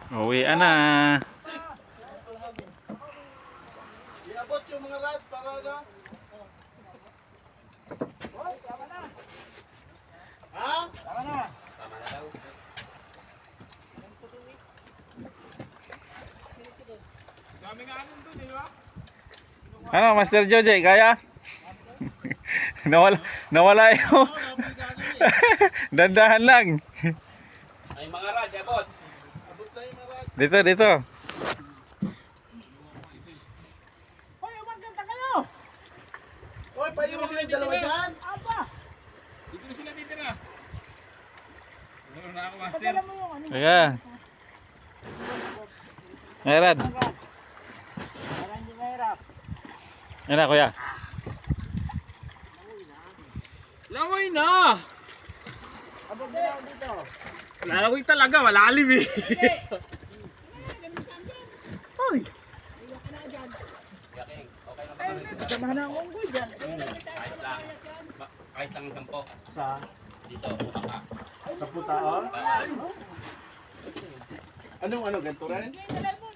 Uwi na. Iabot yung mga rad para na. Ha? Tama na. Ano, Master Joje, kaya? Nawala yung dandahan lang. Ay mga rad, abot. Abot na yung mga rad. Dito. Hoy, umaganda kayo! Hoy, paiwan mo yung dalawa dyan. Aba! Dito na sila titira. Ano na ako, master? Padala mo yung ano. Kaya. Ngarad. Para hindi mahirap. Yan na, kuya. Laway na! Abog na ako dito. Laway talaga, malalim eh. Hoy! Yaking, okay lang Ay, samahan na akong unggoy dyan. Kahit lang. Kahit lang 10. Sa Dito, buka ka. putaon? Anong ganito rin? Hindi, dalan mo.